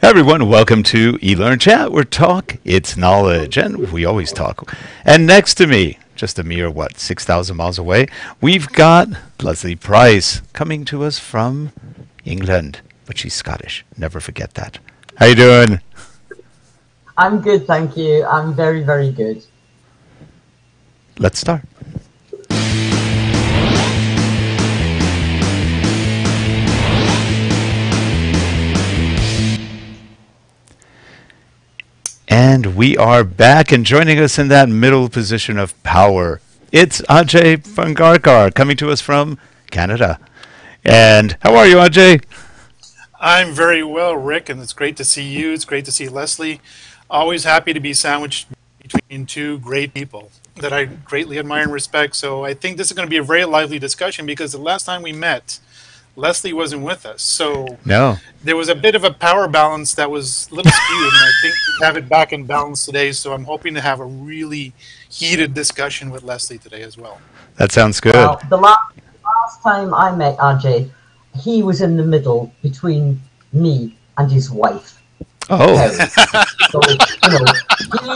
Everyone, welcome to eLearnChat, where talk, it's knowledge, and we always talk. And next to me, just a mere, 6,000 miles away, we've got Lesley Price coming to us from England, but she's Scottish. Never forget that. How you doing? I'm good, thank you. I'm very, very good. Let's start. And we are back, and joining us in that middle position of power, it's Ajay Pangarkar coming to us from Canada. And how are you, Ajay? I'm very well, Rick, and it's great to see you. It's great to see Lesley. Always happy to be sandwiched between two great people that I greatly admire and respect. So I think this is going to be a very lively discussion because the last time we met, Lesley wasn't with us. So No. there was a bit of a power balance that was a little skewed, and I think we have it back in balance today. So I'm hoping to have a really heated discussion with Lesley today as well. That sounds good. Well, the last time I met Ajay, he was in the middle between me and his wife. Oh, So,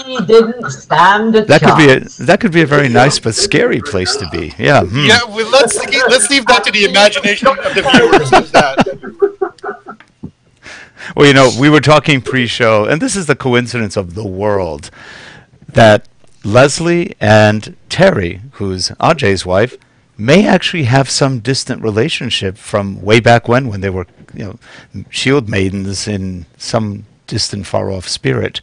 he didn't stand a chance. that could be a very nice but scary place to be. Yeah. Yeah, well, let's leave that to the imagination of the viewers. Is that? Well, we were talking pre-show, and this is the coincidence of the world, that Lesley and Terry, who's Ajay's wife, may actually have some distant relationship from way back when they were, shield maidens in some distant, far-off spirit.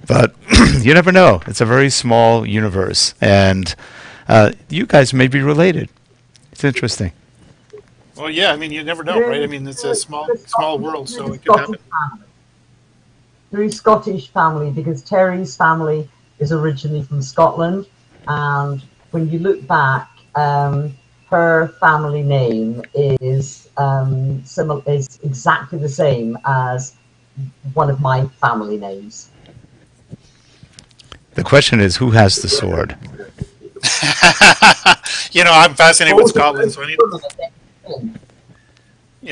But you never know. It's a very small universe, and you guys may be related. It's interesting. Well, yeah, I mean, you never know, right? I mean, it's a small world, so it could happen. Through Scottish family, because Terry's family is originally from Scotland, and when you look back, her family name is is exactly the same as one of my family names. The question is, who has the sword? I'm fascinated with Scotland, so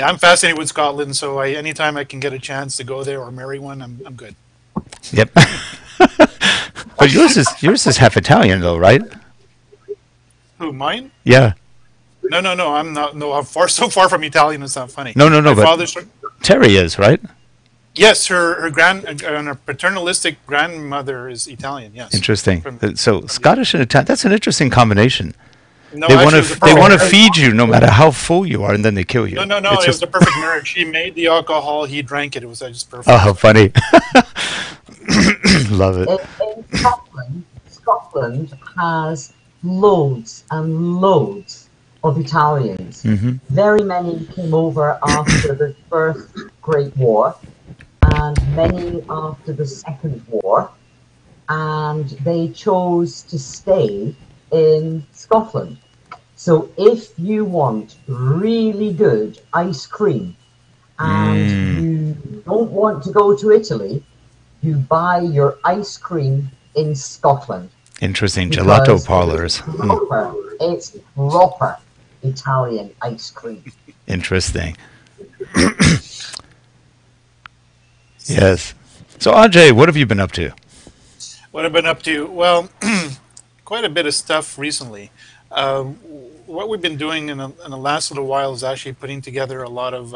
I'm fascinated with Scotland, so anytime I can get a chance to go there or marry one, I'm good. Yep. But yours is half Italian, though, right? Who, mine? Yeah. No, I'm not. No, I'm so far from Italian. It's not funny. No. My But father's. Terry is, right? Yes, her paternalistic grandmother is Italian. Yes. Interesting. So Scottish and Italian. That's an interesting combination. No, They actually, want to feed you no matter how full you are, and then they kill you. No. It's It was the perfect marriage. She made the alcohol. He drank it. It was just perfect. Oh, how funny. Love it. In Scotland has loads and loads of Italians. Mm-hmm. Very many came over after the First Great War, and many after the Second War, and they chose to stay in Scotland. So if you want really good ice cream and you don't want to go to Italy, you buy your ice cream in Scotland. Interesting. Gelato parlors. It's proper Italian ice cream. Interesting. Yes. So, Ajay, what have you been up to? What I've been up to? Well, quite a bit of stuff recently. What we've been doing in the last little while is actually putting together a lot of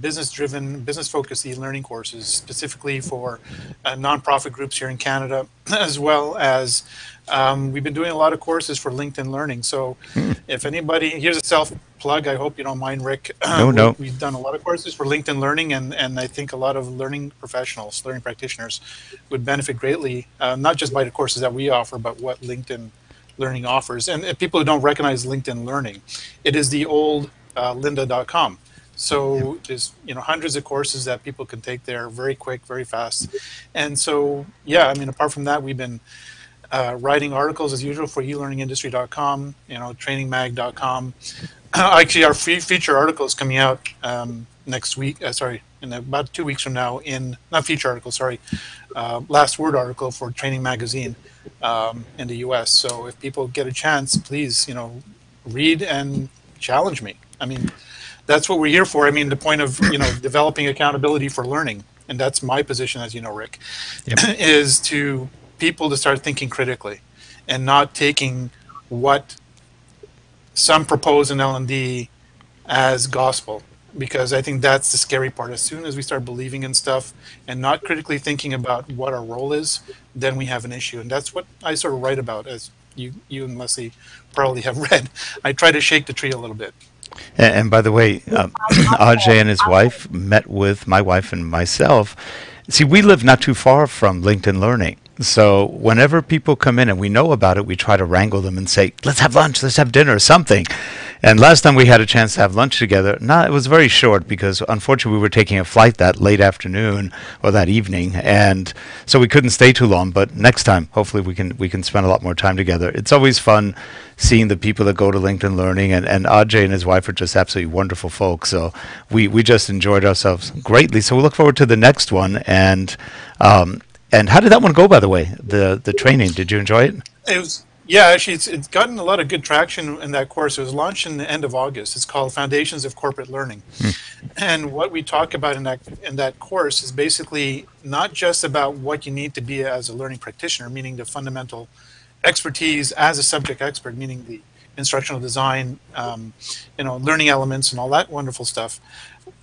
business-driven, business-focused e-learning courses, specifically for nonprofit groups here in Canada, as well as we've been doing a lot of courses for LinkedIn Learning. So if anybody, here's a self-plug, I hope you don't mind, Rick. No. We've done a lot of courses for LinkedIn Learning, and I think a lot of learning professionals, learning practitioners would benefit greatly, not just by the courses that we offer, but what LinkedIn Learning offers. And people who don't recognize LinkedIn Learning, it is the old lynda.com. So there's hundreds of courses that people can take there very quick, very fast. And so, yeah, I mean, apart from that, we've been writing articles as usual for eLearningIndustry.com, trainingmag.com. Actually, our feature article is coming out next week. In about 2 weeks from now. Last word article for Training Magazine in the U.S. So if people get a chance, please, read and challenge me. I mean, that's what we're here for. I mean, the point of developing accountability for learning. and that's my position, as you know, Rick, Yep. is to people to start thinking critically and not taking what some propose in L&D as gospel, because I think that's the scary part. As soon as we start believing in stuff and not critically thinking about what our role is, then we have an issue. And that's what I sort of write about, as you and Lesley probably have read. I try to shake the tree a little bit. And by the way, Ajay and his wife met with my wife and myself. See, we live not too far from LinkedIn Learning. So whenever people come in and we know about it, we try to wrangle them and say, let's have lunch, let's have dinner, something. And last time we had a chance to have lunch together, it was very short because unfortunately we were taking a flight that late afternoon or that evening, and so we couldn't stay too long. But next time, hopefully we can spend a lot more time together. It's always fun seeing the people that go to LinkedIn Learning, and Ajay and his wife are just absolutely wonderful folks. So we just enjoyed ourselves greatly. So we look forward to the next one. And how did that one go, by the way? The training, did you enjoy it? It was, yeah, actually, it's gotten a lot of good traction in that course. It was launched in the end of August. It's called Foundations of Corporate Learning. And what we talk about in that course is basically not just about what you need to be as a learning practitioner, meaning the fundamental expertise as a subject expert, meaning the instructional design, learning elements and all that wonderful stuff.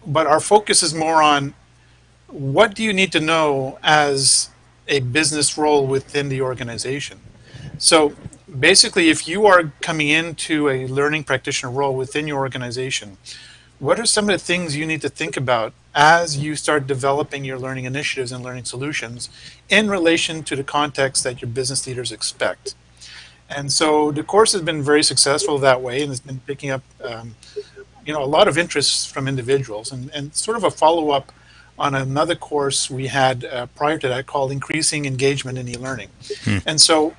But our focus is more on what do you need to know as a business role within the organization. So basically, if you are coming into a learning practitioner role within your organization, what are some of the things you need to think about as you start developing your learning initiatives and learning solutions in relation to the context that your business leaders expect? And so the course has been very successful that way, and it's been picking up a lot of interest from individuals, and sort of a follow-up on another course we had prior to that called Increasing Engagement in eLearning. And so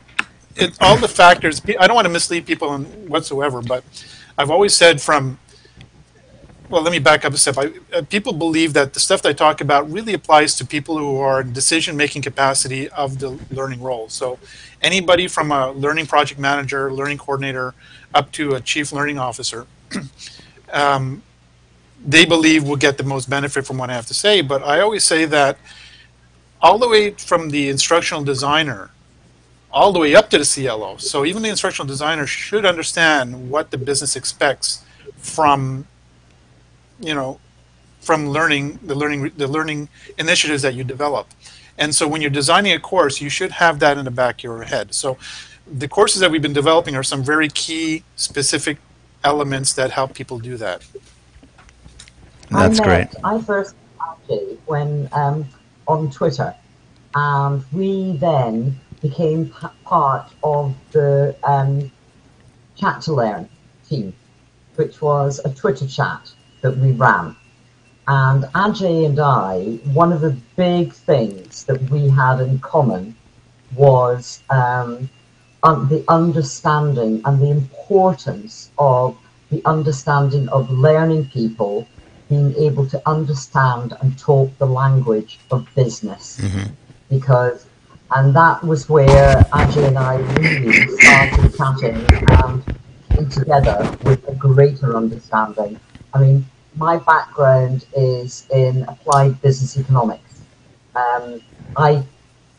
all the factors, I don't want to mislead people whatsoever, but I've always said let me back up a step. People believe that the stuff that I talk about really applies to people who are in decision-making capacity of the learning role. So anybody from a learning project manager, learning coordinator, up to a chief learning officer, they believe will get the most benefit from what I have to say. But I always say that all the way from the instructional designer all the way up to the CLO. So even the instructional designer should understand what the business expects from learning, the learning initiatives that you develop. And so when you're designing a course, you should have that in the back of your head. So the courses that we've been developing are some very key specific elements that help people do that. That's great. I first met Ajay when on Twitter, and we then became part of the Chat to Learn team, which was a Twitter chat that we ran. And Ajay and I, one of the big things that we had in common was the understanding and the importance of the understanding of learning people being able to understand and talk the language of business. And that was where Ajay and I really started chatting and came together with a greater understanding. I mean, my background is in applied business economics. I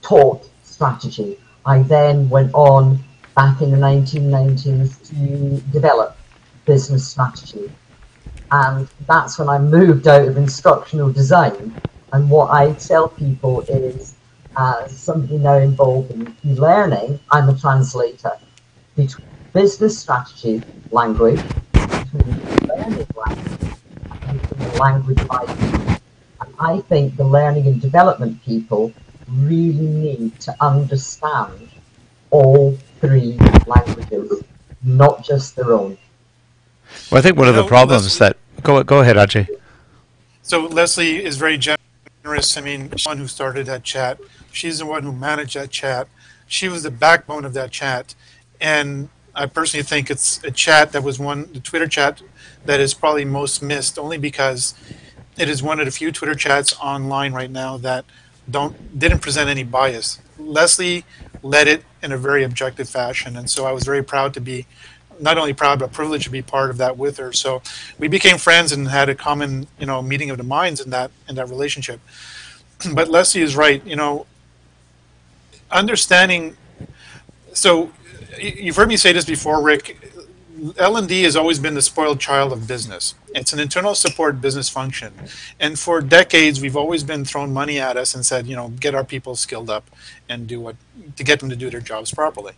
taught strategy. I then went on back in the 1990s to develop business strategy. And that's when I moved out of instructional design. And what I tell people is, as somebody now involved in eLearning, I'm a translator between business strategy language, between learning language, and between the language of IT. And I think the learning and development people really need to understand all three languages, not just their own. Well, I think one of the problems that... Go ahead, Ajay. So Lesley is very generous. I mean, she's the one who started that chat. She's the one who managed that chat. She was the backbone of that chat. And I personally think it's a chat that was the Twitter chat that is probably most missed, only because it is one of the few Twitter chats online right now that didn't present any bias. Lesley led it in a very objective fashion, and so I was very proud to be, not only proud, but privileged to be part of that with her. So we became friends and had a common, meeting of the minds in that relationship. but Lesley is right. You know, understanding. So you've heard me say this before, Rick. L&D has always been the spoiled child of business. It's an internal support business function. And for decades, we've always been thrown money at us and said, you know, get our people skilled up and do what, to get them to do their jobs properly.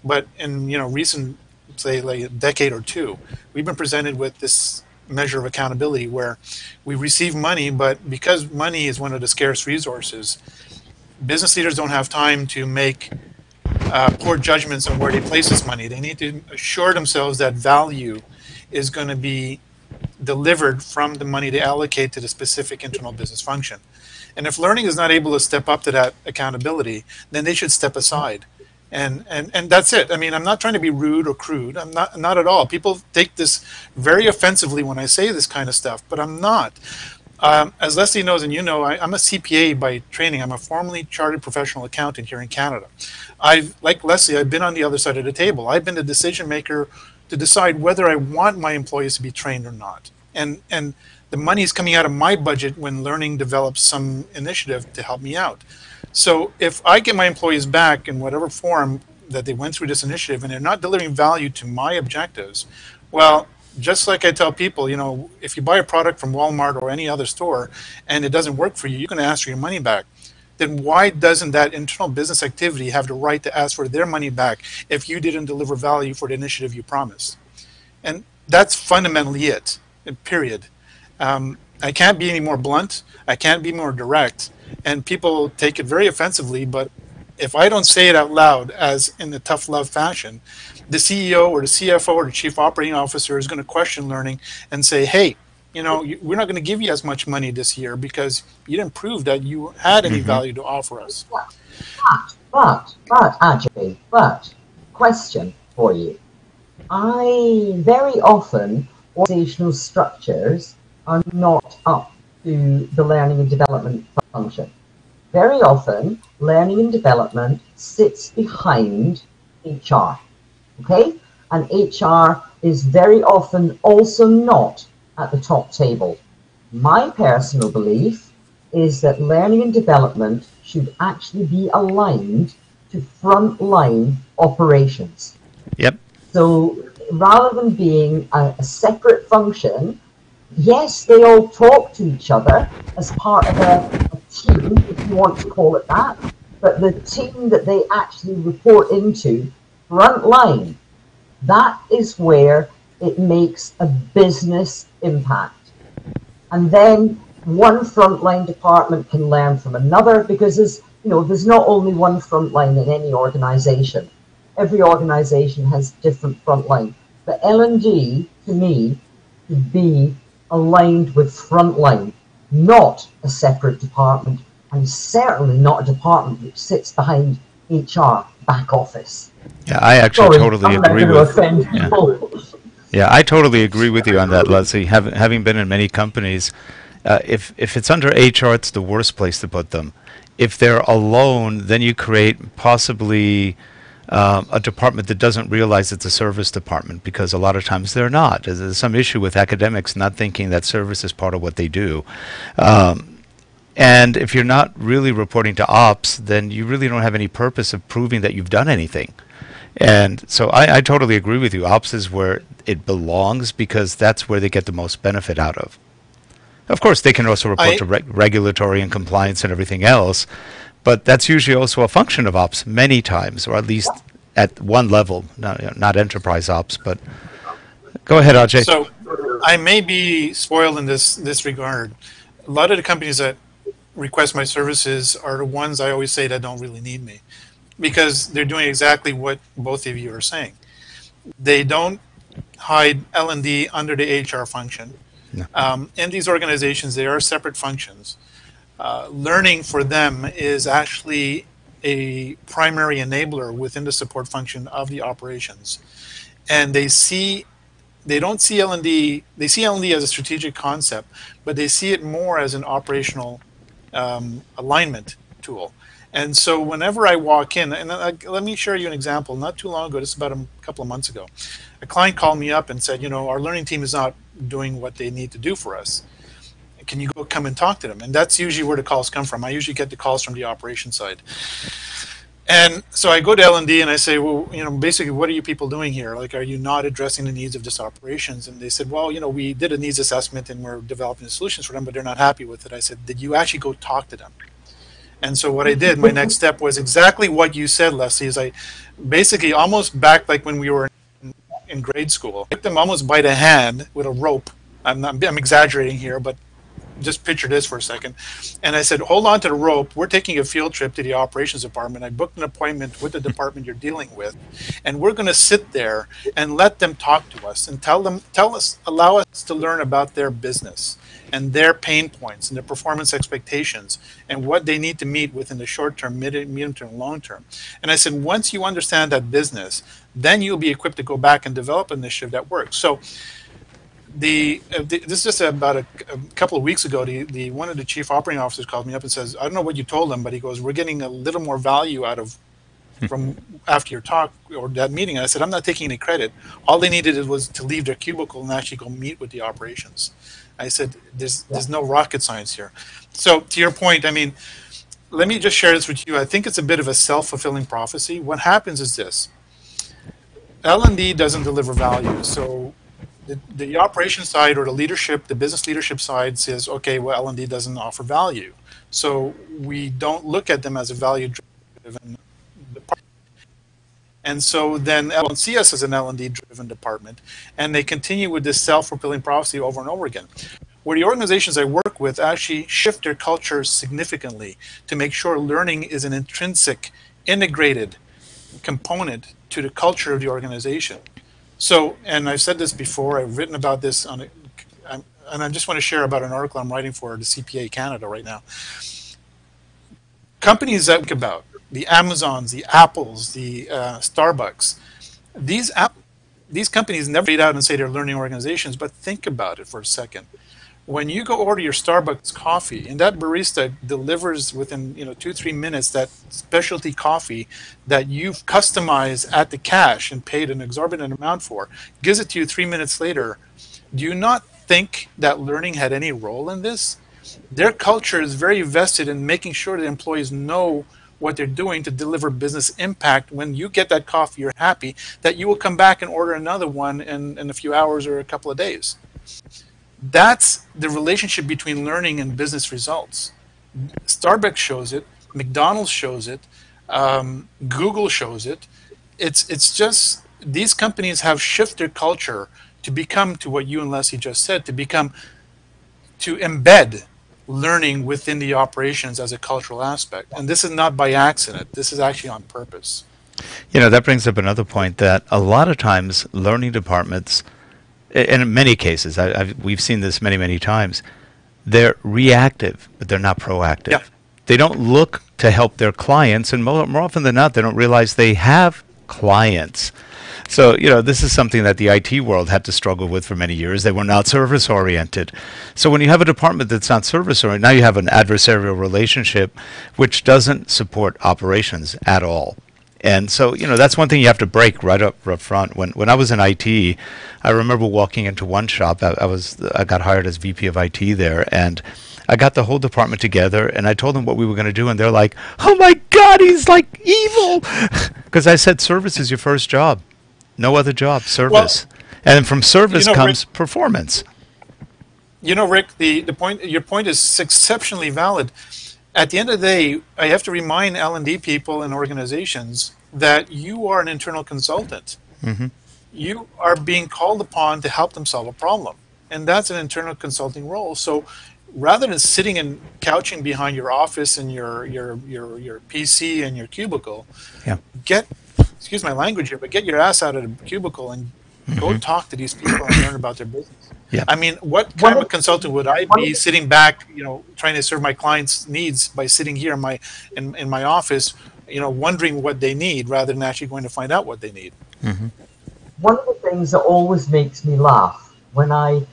But in, you know, recent, say, like a decade or two, we've been presented with this measure of accountability where we receive money, but because money is one of the scarce resources, business leaders don't have time to make poor judgments on where they place this money. They need to assure themselves that value is going to be delivered from the money they allocate to the specific internal business function. And if learning is not able to step up to that accountability, then they should step aside. And that's it. I mean, I'm not trying to be rude or crude. I'm not at all. People take this very offensively when I say this kind of stuff, but I'm not. As Lesley knows, and you know, I'm a CPA by training. I'm a formally chartered professional accountant here in Canada. Like Lesley, I've been on the other side of the table. I've been the decision maker to decide whether I want my employees to be trained or not. And the money is coming out of my budget when learning develops some initiative to help me out. So if I get my employees back in whatever form that they went through this initiative and they're not delivering value to my objectives, well, just like I tell people, you know, if you buy a product from Walmart or any other store and it doesn't work for you, you're going to ask for your money back. Then why doesn't that internal business activity have the right to ask for their money back if you didn't deliver value for the initiative you promised? And that's fundamentally it, period. I can't be any more blunt. I can't be more direct. And people take it very offensively, but if I don't say it out loud as in a tough love fashion, the CEO or the CFO or the Chief Operating Officer is going to question learning and say, hey, you know, we're not going to give you as much money this year because you didn't prove that you had any value to offer us. But, Ajay, question for you. Very often, organizational structures are not up to the learning and development function. Very often, learning and development sits behind HR, okay? And HR is very often also not at the top table. My personal belief is that learning and development should actually be aligned to frontline operations. Yep. So rather than being a separate function, yes, they all talk to each other as part of a team, if you want to call it that, but the team that they actually report into, frontline, that is where it makes a business impact. And then one frontline department can learn from another, because there's not only one frontline in any organization. Every organization has different frontline. But L&D, to me, should be aligned with frontline, not a separate department, and certainly not a department which sits behind HR back office. Yeah, I actually totally agree with. Yeah, I totally agree with you on that, Lesley. Having been in many companies, if it's under HR, it's the worst place to put them. If they're alone, then you create possibly a department that doesn't realize it's a service department, because a lot of times they're not. There's some issue with academics not thinking that service is part of what they do. And if you're not really reporting to ops, then you really don't have any purpose of proving that you've done anything. And so I totally agree with you. Ops is where it belongs, because that's where they get the most benefit out of. Of course, they can also report to regulatory and compliance and everything else, but that's usually also a function of ops many times, or at least at one level, not enterprise ops. But go ahead, Ajay. So I may be spoiled in this regard. A lot of the companies that request my services are the ones I always say that don't really need me, because they're doing exactly what both of you are saying. They don't hide L&D under the HR function. No. In these organizations, they are separate functions. Learning for them is actually a primary enabler within the support function of the operations. And they don't see L&D, they see L&D as a strategic concept, but they see it more as an operational alignment tool. And so whenever I walk in, and let me share you an example. Not too long ago, just about a couple of months ago, a client called me up and said, our learning team is not doing what they need to do for us. can you go come and talk to them? And that's usually where the calls come from. I usually get the calls from the operations side. And so I go to L&D and I say, well, basically, what are you people doing here? Like, are you not addressing the needs of this operations? And they said, well, we did a needs assessment and we're developing solutions for them, but they're not happy with it. I said, did you actually go talk to them? And so what I did, my next step was exactly what you said, Lesley, is I basically almost back like when we were in grade school. I took them almost by the hand with a rope. I'm exaggerating here, but just picture this for a second. And I said, hold on to the rope. We're taking a field trip to the operations department. I booked an appointment with the department you're dealing with, and we're going to sit there and let them talk to us and allow us to learn about their business and their pain points and their performance expectations and what they need to meet within the short term, medium term, long term. And I said, once you understand that business, then you'll be equipped to go back and develop an initiative that works. So this is just about a couple of weeks ago. One of the chief operating officers called me up and says, I don't know what you told them, but he goes, we're getting a little more value out of from after your talk or that meeting. And I said, I'm not taking any credit. All they needed was to leave their cubicle and actually go meet with the operations. I said, there's no rocket science here. So to your point, I mean, let me just share this with you. I think it's a bit of a self-fulfilling prophecy. What happens is this. L&D doesn't deliver value. So the operations side or the leadership, the business leadership side says, okay, well, L&D doesn't offer value. So we don't look at them as a value-driven department. And so then they don't see us as an L&D-driven department, and they continue with this self-fulfilling prophecy over and over again. Where the organizations I work with actually shift their culture significantly to make sure learning is an intrinsic, integrated component to the culture of the organization. So, and I've said this before, I've written about this and I just want to share about an article I'm writing for the CPA Canada right now. Companies that think about the Amazons, the Apples, the Starbucks, these companies never read out and say they're learning organizations, but think about it for a second. When you go order your Starbucks coffee and that barista delivers within 2-3 minutes that specialty coffee that you've customized at the cash and paid an exorbitant amount for, gives it to you 3 minutes later, do you not think that learning had any role in this? Their culture is very vested in making sure that employees know what they're doing to deliver business impact. When you get that coffee, you're happy that you will come back and order another one in a few hours or a couple of days. That's the relationship between learning and business results. Starbucks shows it, McDonald's shows it, Google shows it. It's just these companies have shifted their culture to become, to what you and Lesley just said, to embed learning within the operations as a cultural aspect. And this is not by accident. This is actually on purpose. That brings up another point, that a lot of times learning departments, in many cases, we've seen this many times, they're reactive, but they're not proactive. Yeah. They don't look to help their clients, and more often than not, they don't realize they have clients. So, this is something that the IT world had to struggle with for many years. They were not service-oriented. So when you have a department that's not service-oriented, now you have an adversarial relationship which doesn't support operations at all. And so, that's one thing you have to break right up front. When I was in IT, I remember walking into one shop. I got hired as VP of IT there, and I got the whole department together, and I told them what we were going to do, and they're like, "Oh my God, he's like evil," because I said service is your first job, no other job, service, and from service comes Rick, performance. Rick, your point is exceptionally valid. At the end of the day, I have to remind L&D people and organizations that you are an internal consultant. Mm-hmm. You are being called upon to help them solve a problem, and that's an internal consulting role. So rather than sitting and couching behind your office and your PC and your cubicle, excuse my language here, but get your ass out of the cubicle and go talk to these people and learn about their business. Yeah. I mean, what kind of a consultant would I be sitting back, trying to serve my clients' needs by sitting here in my office, wondering what they need rather than actually going to find out what they need. Mm-hmm. One of the things that always makes me laugh when I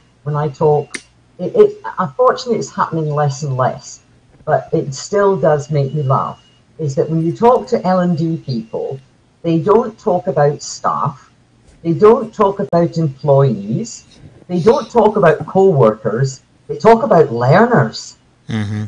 talk, unfortunately it's happening less and less, but it still does make me laugh, is that when you talk to L&D people, they don't talk about staff, they don't talk about employees, they don't talk about co-workers, They talk about learners. Mm-hmm.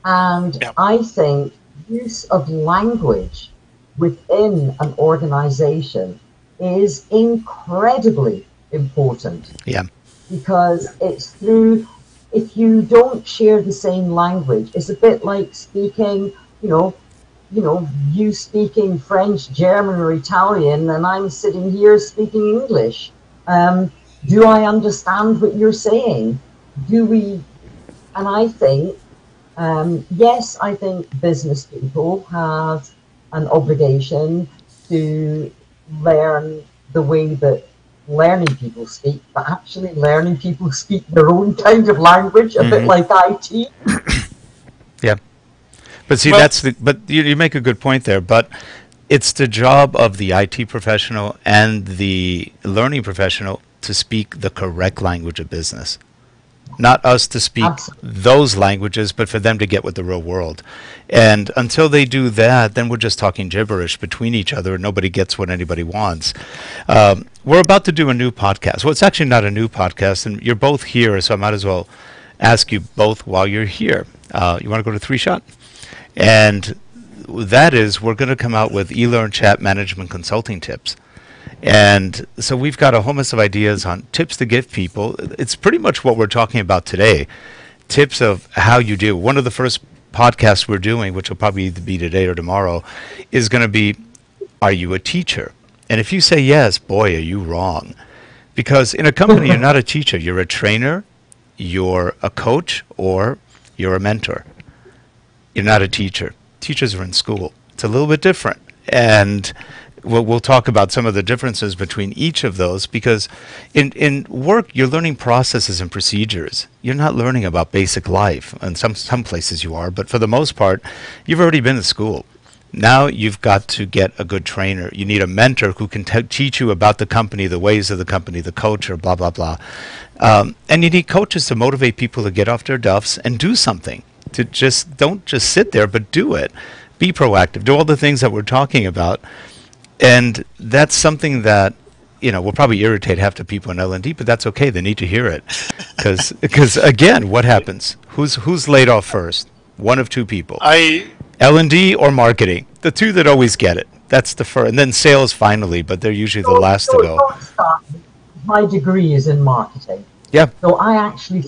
And Yeah. I think use of language within an organization is incredibly important. Yeah. Because it's through, if you don't share the same language, it's a bit like speaking, you speaking French, German, or Italian, and I'm sitting here speaking English. Do I understand what you're saying? Do we? And I think, yes, I think business people have an obligation to learn the way that learning people speak, but actually learning people speak their own kind of language, a bit like IT. Yeah. But see, Well- but you make a good point there, but it's the job of the IT professional and the learning professional to speak the correct language of business. Not us to speak Absolutely. those languages, but for them to get with the real world. And until they do that, then we're just talking gibberish between each other and nobody gets what anybody wants. We're about to do a new podcast. Well, it's actually not a new podcast, and you're both here, so I might as well ask you both while you're here. You want to go to 3-Shot? And that is, we're going to come out with eLearnChat management consulting tips. And so we've got a whole mess of ideas on tips to give people. It's pretty much what we're talking about today. Tips of how you do. One of the first podcasts we're doing, which will probably either be today or tomorrow, is going to be, are you a teacher? And if you say yes, boy, are you wrong. Because in a company, you're not a teacher. You're a trainer, you're a coach, or you're a mentor. You're not a teacher. Teachers are in school. It's a little bit different. And we'll talk about some of the differences between each of those, because in work, you're learning processes and procedures. You're not learning about basic life. And some places you are, but for the most part, you've already been to school. Now you've got to get a good trainer. You need a mentor who can teach you about the company, the ways of the company, the culture, blah, blah, blah. And you need coaches to motivate people to get off their duffs and do something. Don't just sit there, but do it. Be proactive. Do all the things that we're talking about. And that's something that, will probably irritate half the people in L&D, but that's okay. They need to hear it. Because again, what happens? Who's laid off first? One of two people. L&D or marketing. The two that always get it. That's the first. And then sales finally, but they're usually the last to go. My degree is in marketing. Yeah. So I actually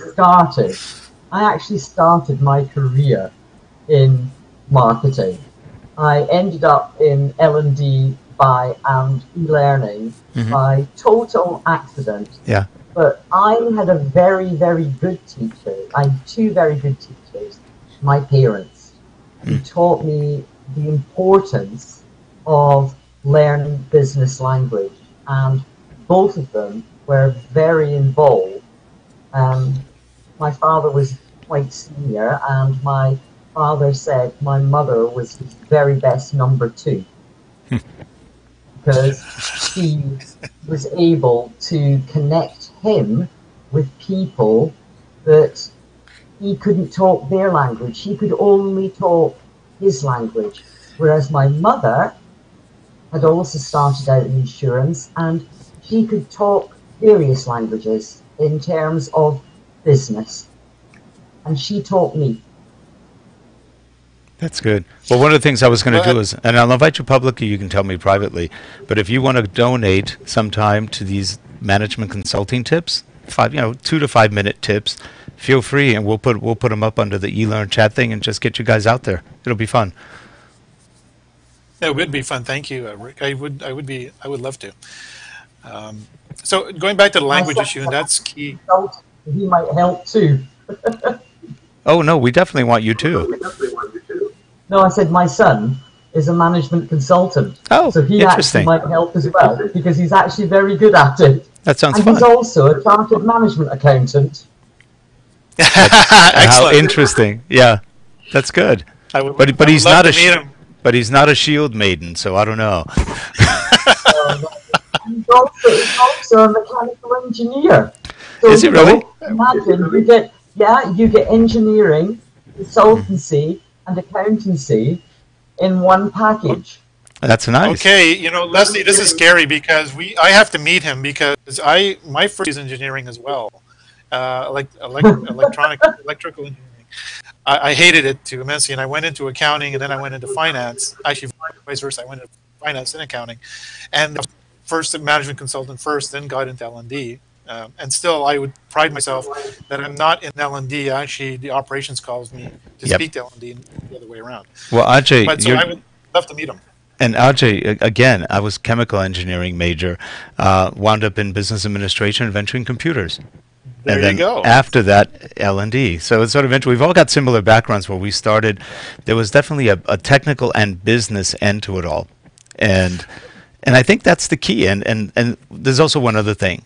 started my career in marketing. I ended up in L&D and eLearning by total accident. Yeah. But I had a very, very good teacher. I had two very good teachers, my parents, who taught me the importance of learning business language. And both of them were very involved. My father was quite senior, and my father said my mother was his very best number 2. Because she was able to connect him with people that he couldn't talk their language. He could only talk his language. Whereas my mother had also started out in insurance, and she could talk various languages in terms of business. And she taught me. That's good. Well, one of the things I was going to do is, and I'll invite you publicly, you can tell me privately, but if you want to donate sometime to these management consulting tips, 2 to 5 minute tips, feel free, and we'll put them up under the eLearnChat thing and just get you guys out there. It'll be fun. It would be fun. Thank you, Rick. I would love to. So going back to the language issue, and that's key. He might help too. Oh no, we definitely want you too. No, I said my son is a management consultant. Oh, so he actually might help as well, because he's actually very good at it. That sounds fun. And he's also a chartered management accountant. How interesting! Yeah, that's good. But he's not but he's not a shield maiden, so I don't know. He's also a mechanical engineer. So, is he really? Imagine you get engineering, consultancy, and accountancy in one package. That's nice. Okay, Lesley, this is scary because I have to meet him, because my first is engineering as well, electrical engineering. I hated it to immensely, and I went into accounting, and then I went into finance. Actually, vice versa. I went into finance and accounting, and first a management consultant first, then got into L&D. And still, I would pride myself that I'm not in L&D. Actually, the operations calls me to speak to L&D, and the other way around. Well, Ajay, but so I would love to meet him. And Ajay, again, I was chemical engineering major, wound up in business administration and venturing computers. There and then you go. After that, L&D. So it's sort of interesting. We've all got similar backgrounds where we started. There was definitely a technical and business end to it all. And I think that's the key. And there's also one other thing.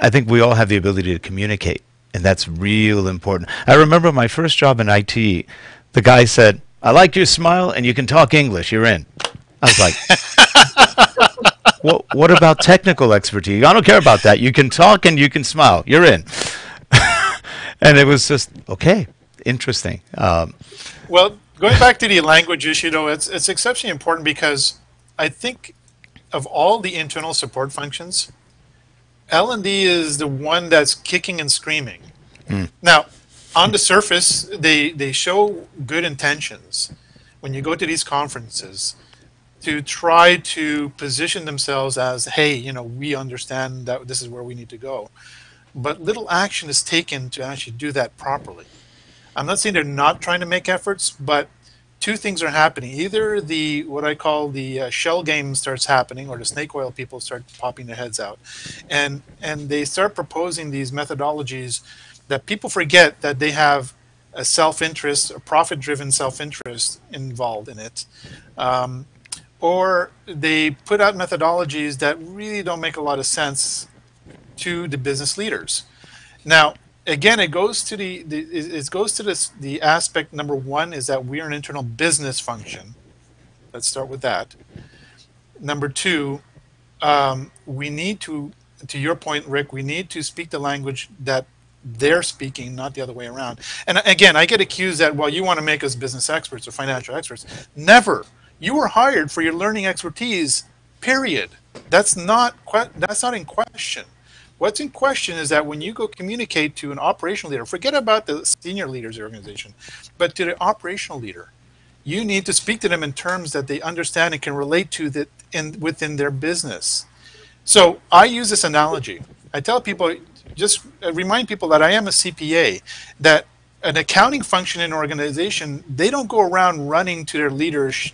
I think we all have the ability to communicate, and that's real important. I remember my first job in IT, the guy said, "I like your smile, and you can talk English. You're in." I was like, what about technical expertise? I don't care about that. You can talk and you can smile. You're in. And it was just, okay, interesting. Well, going back to the language issue, though, it's exceptionally important because I think of all the internal support functions, L&D is the one that's kicking and screaming. Now, on the surface, they show good intentions when you go to these conferences to try to position themselves as, hey, we understand that this is where we need to go. But little action is taken to actually do that properly. I'm not saying they're not trying to make efforts, but two things are happening. Either what I call the shell game starts happening, or the snake oil people start popping their heads out, and they start proposing these methodologies that people forget that they have a self-interest, a profit-driven self-interest involved in it, or they put out methodologies that really don't make a lot of sense to the business leaders. Now, again, it goes to the aspect number one is that we are an internal business function. Let's start with that. Number two, we need to your point, Rick, we need to speak the language that they're speaking, not the other way around. And again, I get accused that, well, you want to make us business experts or financial experts. Never. You were hired for your learning expertise, period. That's not in question. What's in question is that when you go communicate to an operational leader, forget about the senior leaders of the organization, but to the operational leader, you need to speak to them in terms that they understand and can relate to within their business. So I use this analogy. I tell people, just remind people that I am a CPA, that an accounting function in an organization, they don't go around running to their leaders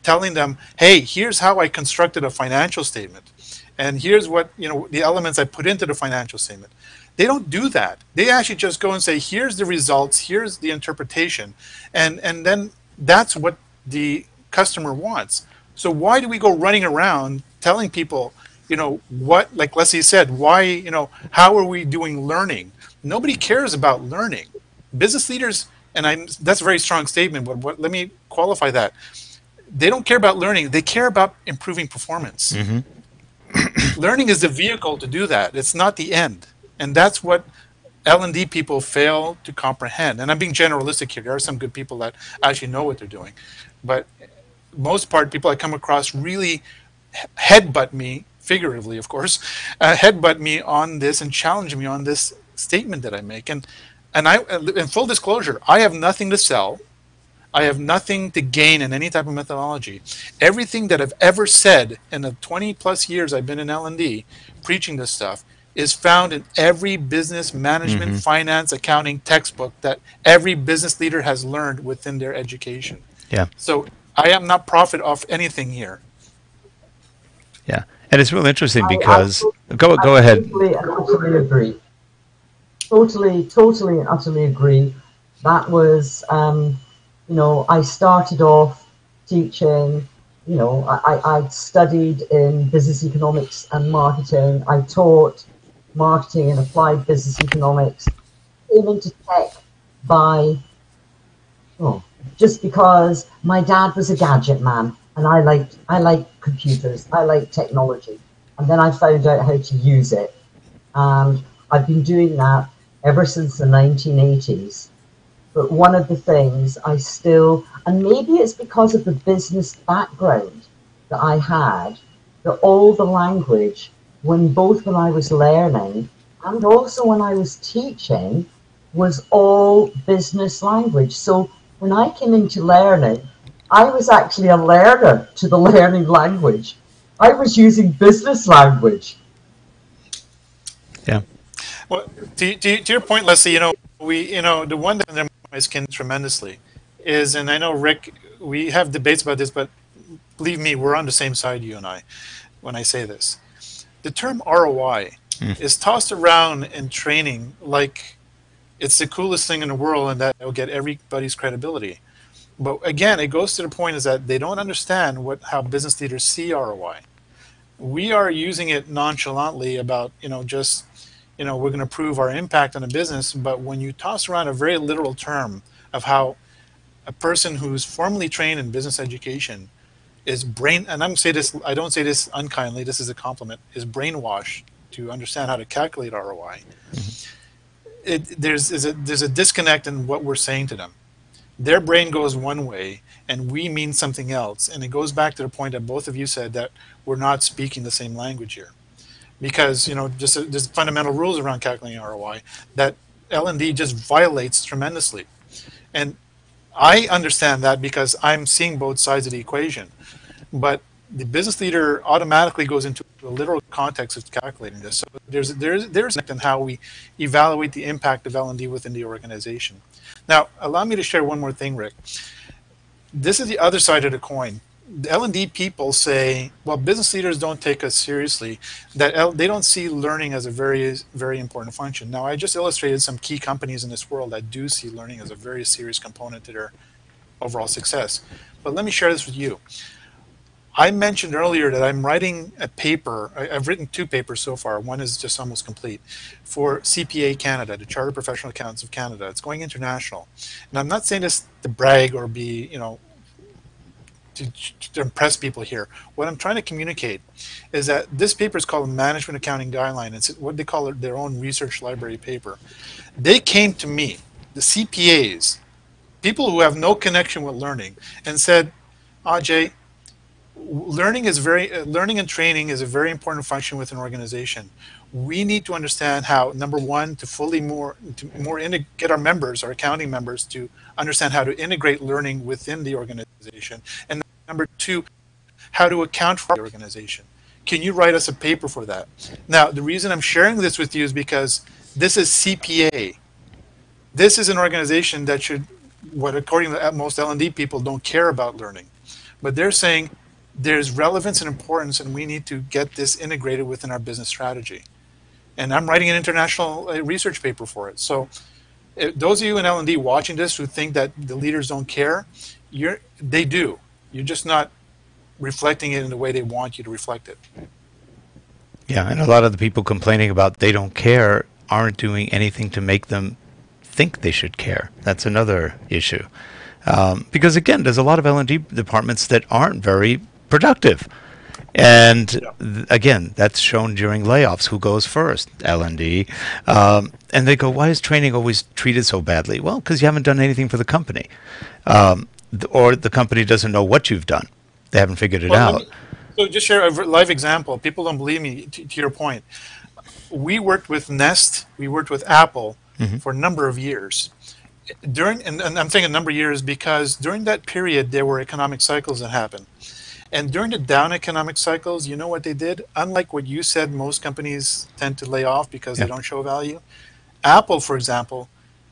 telling them, hey, here's how I constructed a financial statement. And here's what, the elements I put into the financial statement. They don't do that. They actually just go and say, here's the results, here's the interpretation. And then that's what the customer wants. So why do we go running around telling people, what, like Lesley said, why, how are we doing learning? Nobody cares about learning. Business leaders, and that's a very strong statement, but let me qualify that. They don't care about learning. They care about improving performance. Mm-hmm. Learning is the vehicle to do that. It's not the end. And that's what L&D people fail to comprehend. And I'm being generalistic here. There are some good people that actually know what they're doing. But most part, people I come across really headbutt me, figuratively, of course, headbutt me on this and challenge me on this statement that I make. And in full disclosure, I have nothing to sell. I have nothing to gain in any type of methodology. Everything that I've ever said in the 20 plus years I've been in L&D preaching this stuff is found in every business management, mm-hmm. finance, accounting textbook that every business leader has learned within their education. Yeah. So I am not profit off anything here. Yeah. And it's really interesting because go ahead. Totally and utterly agree. Totally and utterly agree. That was I started off teaching, I studied in business economics and marketing. I taught marketing and applied business economics. Came into tech just because my dad was a gadget man and I liked computers, I liked technology. And then I found out how to use it. And I've been doing that ever since the 1980s. But one of the things and maybe it's because of the business background that I had, that all the language, when I was learning And also when I was teaching was all business language. So when I came into learning, I was actually a learner to the learning language. I was using business language. Yeah. Well, to your point, Leslie, the one that under my skin tremendously is, and I know Rick, we have debates about this, but believe me, we're on the same side, you and I, when I say this. The term ROI is tossed around in training like it's the coolest thing in the world and that will get everybody's credibility. But again, it goes to the point is that they don't understand how business leaders see ROI. We are using it nonchalantly about, just, we're going to prove our impact on the business. But when you toss around a very literal term of how a person who's formally trained in business education is and I don't say this unkindly, this is a compliment, is brainwashed to understand how to calculate ROI. There's a disconnect in what we're saying to them. Their brain goes one way and we mean something else. And it goes back to the point that both of you said that we're not speaking the same language here. Because, there's fundamental rules around calculating ROI that L&D just violates tremendously. And I understand that because I'm seeing both sides of the equation. But the business leader automatically goes into a literal context of calculating this. So there's in how we evaluate the impact of L&D within the organization. Now, allow me to share one more thing, Rick. This is the other side of the coin. The L&D people say, well, business leaders don't take us seriously, that they don't see learning as a very, very important function. Now, I just illustrated some key companies in this world that do see learning as a very serious component to their overall success. But let me share this with you. I mentioned earlier that I'm writing a paper. I've written 2 papers so far. One is just almost complete for CPA Canada, the Chartered Professional Accountants of Canada. It's going international. And I'm not saying this to brag or be, to impress people here. What I'm trying to communicate is that this paper is called Management Accounting Guideline. It's what they call their own research library paper. They came to me, the CPAs, people who have no connection with learning, and said, Ajay, learning and training is a very important function within an organization. We need to understand how, number one, to get our members, our accounting members, to understand how to integrate learning within the organization, and number 2, how to account for the organization. Can you write us a paper for that? Now, the reason I'm sharing this with you is because this is CPA. This is an organization that according to most L&D people, don't care about learning. But they're saying there's relevance and importance, and we need to get this integrated within our business strategy. And I'm writing an international research paper for it. So those of you in L&D watching this who think that the leaders don't care, they do. You're just not reflecting it in the way they want you to reflect it. Yeah, and a lot of the people complaining about they don't care aren't doing anything to make them think they should care. That's another issue. Because again, there's a lot of L&D departments that aren't very productive. And again, that's shown during layoffs. Who goes first? L&D. And they go, why is training always treated so badly? Well, because you haven't done anything for the company. Or the company doesn't know what you've done. They haven't figured it out. So just share a live example. People don't believe me, to your point. We worked with Nest, we worked with Apple for a number of years. And I'm saying a number of years because during that period, there were economic cycles that happened. And during the down economic cycles, you know what they did? Unlike what you said, most companies tend to lay off because they don't show value. Apple, for example,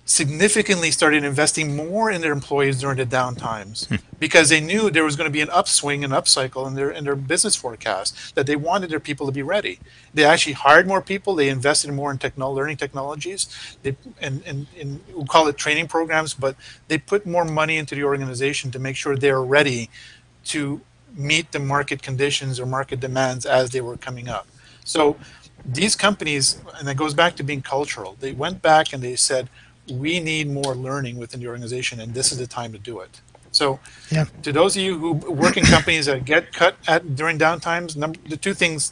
significantly started investing more in their employees during the down times because they knew there was going to be an upswing and upcycle in their business forecast, that they wanted their people to be ready. They actually hired more people. They invested more in learning technologies. We'll call it training programs, but they put more money into the organization to make sure they're ready to meet the market conditions or market demands as they were coming up. So these companies, and it goes back to being cultural, they went back and they said, we need more learning within the organization, and this is the time to do it. So to those of you who work in companies that get cut during downtimes,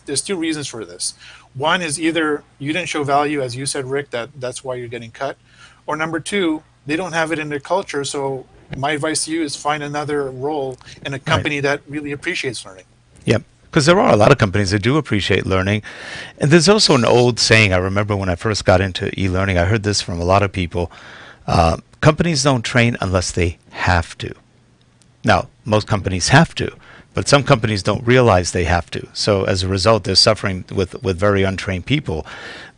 there's 2 reasons for this. One is either you didn't show value, as you said, Rick, that's why you're getting cut. Or number 2, they don't have it in their culture. So my advice to you is find another role in a company that really appreciates learning. Yep. Because there are a lot of companies that do appreciate learning. And there's also an old saying, I remember when I first got into e-learning, I heard this from a lot of people. Companies don't train unless they have to. Now, most companies have to, but some companies don't realize they have to. So as a result, they're suffering with very untrained people.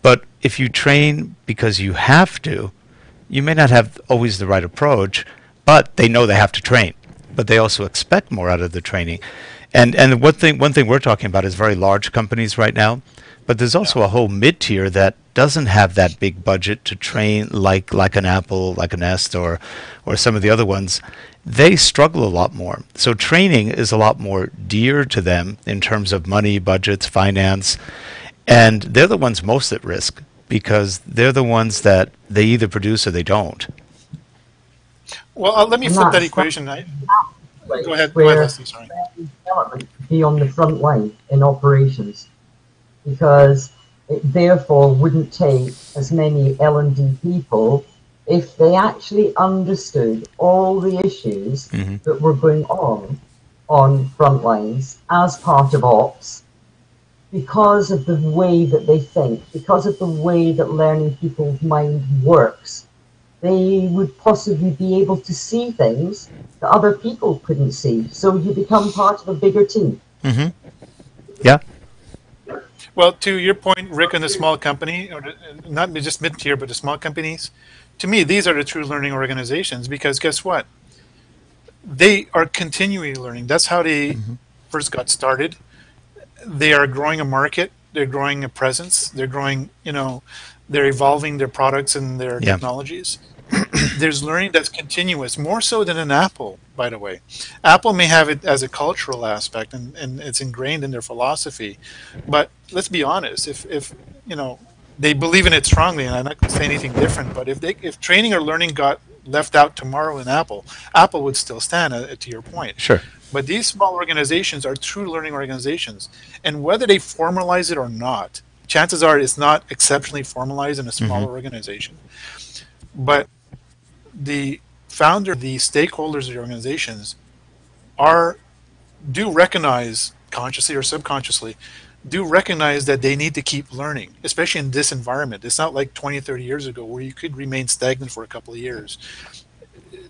But if you train because you have to, you may not have always the right approach, but they know they have to train. But they also expect more out of the training. And one thing we're talking about is very large companies right now, but there's also a whole mid-tier that doesn't have that big budget to train like an Apple, like a Nest, or some of the other ones. They struggle a lot more. So training is a lot more dear to them in terms of money, budgets, finance, and they're the ones most at risk because they're the ones that they either produce or they don't. Well, let me flip that equation. Go ahead, Lesley, sorry. Development be on the front line in operations, because it therefore wouldn't take as many L&D people if they actually understood all the issues that were going on front lines as part of ops, because of the way that they think, because of the way that learning people's mind works. They would possibly be able to see things that other people couldn't see. So you become part of a bigger team. Yeah. Well, to your point, Rick, in the small company, or not just mid-tier, but the small companies, to me, these are the true learning organizations, because guess what? They are continually learning. That's how they first got started. They are growing a market. They're growing a presence. They're growing, they're evolving their products and their technologies. There's learning that's continuous, more so than an Apple, by the way. Apple may have it as a cultural aspect, and it's ingrained in their philosophy. But let's be honest, if they believe in it strongly, and I'm not going to say anything different, but if training or learning got left out tomorrow in Apple would still stand, to your point. Sure. But these small organizations are true learning organizations. And whether they formalize it or not, chances are it's not exceptionally formalized in a smaller organization. But the founder, the stakeholders of the organizations do recognize, consciously or subconsciously, do recognize that they need to keep learning, especially in this environment. It's not like 20, 30 years ago where you could remain stagnant for a couple of years.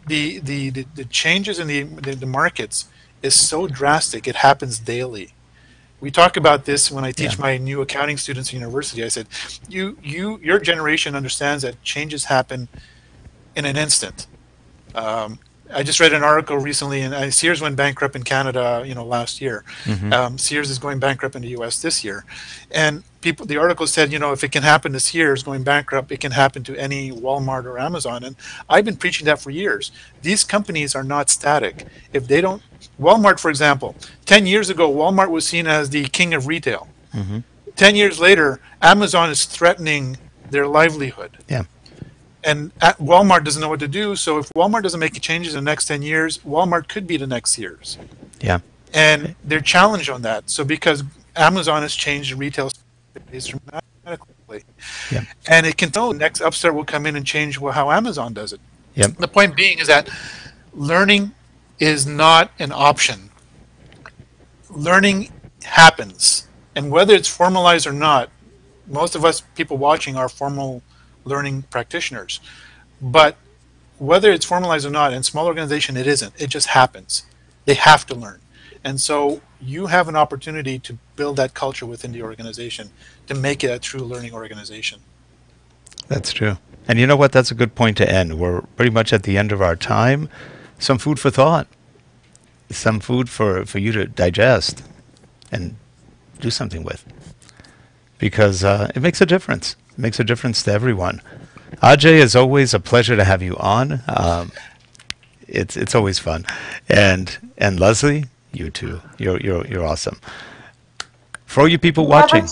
The changes in the markets is so drastic, it happens daily. We talk about this when I teach my new accounting students at university. I said, your generation understands that changes happen in an instant. I just read an article recently, and Sears went bankrupt in Canada, last year. Sears is going bankrupt in the U.S. this year, and the article said, if it can happen to Sears going bankrupt, it can happen to any Walmart or Amazon. And I've been preaching that for years. These companies are not static. If they don't, Walmart, for example, 10 years ago, Walmart was seen as the king of retail. 10 years later, Amazon is threatening their livelihood. Yeah. And Walmart doesn't know what to do. So if Walmart doesn't make changes in the next 10 years, Walmart could be the next Sears. Yeah. And they're challenged on that. So because Amazon has changed the retail space dramatically. Yeah. And it can the next upstart will come in and change how Amazon does it. Yeah. The point being is that learning is not an option. Learning happens. And whether it's formalized or not, most of us people watching are formal learning practitioners. But whether it's formalized or not, in small organization, it isn't. It just happens. They have to learn. And so you have an opportunity to build that culture within the organization to make it a true learning organization. That's true. And you know what? That's a good point to end. We're pretty much at the end of our time. Some food for thought. Some food for you to digest and do something with. Because it makes a difference. It makes a difference to everyone. Ajay, it's always a pleasure to have you on. It's always fun. And Lesley, you too. You're awesome. For all you people watching.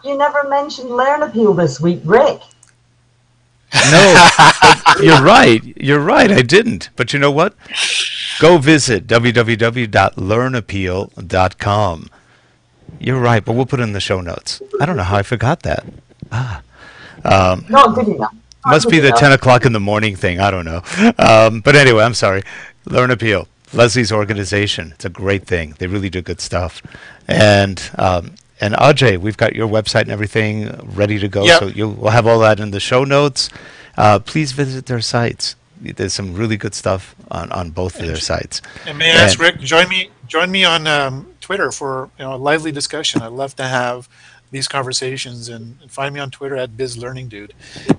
You never mentioned Learn Appeal this week, Rick. No, you're right. You're right. I didn't. But you know what? Go visit www.learnappeal.com. You're right, but we'll put it in the show notes. I don't know how I forgot that. Not good enough. Must be the 10 o'clock in the morning thing. I don't know. But anyway, I'm sorry. Learn Appeal. Leslie's organization. It's a great thing. They really do good stuff. And Ajay, we've got your website and everything ready to go. Yep. So we'll have all that in the show notes. Please visit their sites. There's some really good stuff on both of their sites. And may I ask Rick, join me on Twitter for a lively discussion. I'd love to have these conversations, and find me on Twitter at BizLearningDude,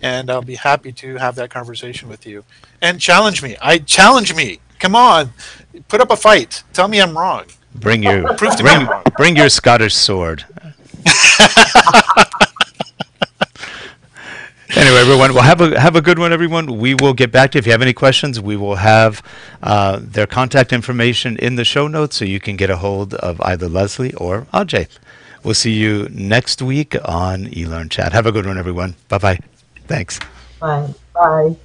and I'll be happy to have that conversation with you. And challenge me. Challenge me. Come on, put up a fight. Tell me I'm wrong. Bring your Prove to me I'm wrong. bring your Scottish sword. Anyway, everyone, well, have a good one, everyone. We will get back to you. If you have any questions, we will have their contact information in the show notes, so you can get a hold of either Lesley or Ajay. We'll see you next week on eLearnChat. Have a good one, everyone. Bye-bye. Thanks. Bye. Bye.